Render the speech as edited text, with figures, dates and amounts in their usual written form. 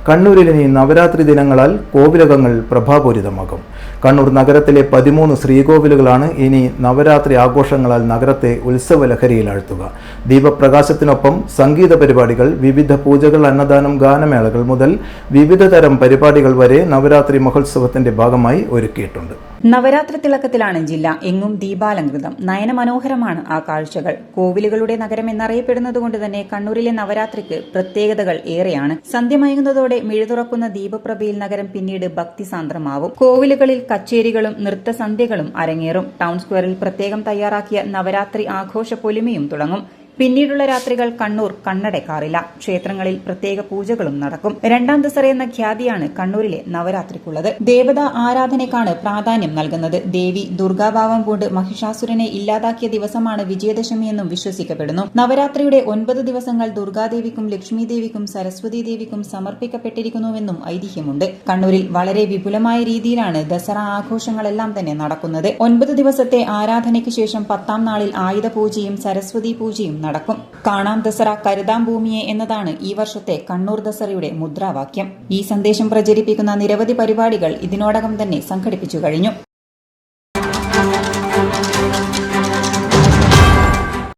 കണ്ണൂരിൽ ഇനി നവരാത്രി ദിനങ്ങളാൽ കോവിലകങ്ങൾ പ്രഭാപൂരിതമാകും. കണ്ണൂർ നഗരത്തിലെ 13 ശ്രീകോവിലുകളാണ് ഇനി നവരാത്രി ആഘോഷങ്ങളാൽ നഗരത്തെ ഉത്സവലഹരിയിലാഴ്ത്തുക. ദീപപ്രകാശത്തിനൊപ്പം സംഗീത പരിപാടികൾ, വിവിധ പൂജകൾ, അന്നദാനം, ഗാനമേളകൾ മുതൽ വിവിധ തരം പരിപാടികൾ വരെ നവരാത്രി മഹോത്സവത്തിന്റെ ഭാഗമായി ഒരുക്കിയിട്ടുണ്ട്. നവരാത്രി തിളക്കത്തിലാണ് ജില്ല. എങ്ങും ദീപാലങ്കൃതം. നയനമനോഹരമാണ് ആ കാഴ്ചകൾ. കോവിലുകളുടെ നഗരം എന്നറിയപ്പെടുന്നതുകൊണ്ട് തന്നെ കണ്ണൂരിലെ നവരാത്രിക്ക് പ്രത്യേകതകൾ ഏറെയാണ്. സന്ധ്യ മയങ്ങുന്നതോടെ മിഴുതുറക്കുന്ന ദീപപ്രഭയിൽ നഗരം പിന്നീട് ഭക്തിസാന്ദ്രമാവും. കോവിലുകളിൽ കച്ചേരികളും നൃത്തസന്ധ്യകളും അരങ്ങേറും. ടൗൺ സ്ക്വയറിൽ പ്രത്യേകം തയ്യാറാക്കിയ നവരാത്രി ആഘോഷ പൊലിമയും തുടങ്ങും. പിന്നീടുള്ള രാത്രികൾ കണ്ണൂർ കണ്ണടക്കാറില്ല. ക്ഷേത്രങ്ങളിൽ പ്രത്യേക പൂജകളും നടക്കും. രണ്ടാം ദസറ എന്ന ഖ്യാതിയാണ് കണ്ണൂരിലെ നവരാത്രിക്കുള്ളത്. ദേവതാ ആരാധനയ്ക്കാണ് പ്രാധാന്യം നൽകുന്നത്. ദേവി ദുർഗാഭാവം പൂണ്ട് മഹിഷാസുരനെ ഇല്ലാതാക്കിയ ദിവസമാണ് വിജയദശമി എന്നും വിശ്വസിക്കപ്പെടുന്നു. നവരാത്രിയുടെ 9 ദിവസങ്ങൾ ദുർഗാദേവിക്കും ലക്ഷ്മിദേവിക്കും സരസ്വതി ദേവിക്കും സമർപ്പിക്കപ്പെട്ടിരിക്കുന്നുവെന്നും ഐതിഹ്യമുണ്ട്. കണ്ണൂരിൽ വളരെ വിപുലമായ രീതിയിലാണ് ദസറ ആഘോഷങ്ങളെല്ലാം തന്നെ നടക്കുന്നത്. 9 ദിവസത്തെ ആരാധനയ്ക്ക് ശേഷം 10ാം നാളിൽ ആയുധ പൂജയും സരസ്വതി പൂജയും നടക്കും. കാണാം ദസറ കരുതാം ഭൂമിയെ എന്നതാണ് ഈ വർഷത്തെ കണ്ണൂർ ദസറയുടെ മുദ്രാവാക്യം. ഈ സന്ദേശം പ്രചരിപ്പിക്കുന്ന നിരവധി പരിപാടികൾ ഇതിനോടകം തന്നെ സംഘടിപ്പിച്ചു കഴിഞ്ഞു.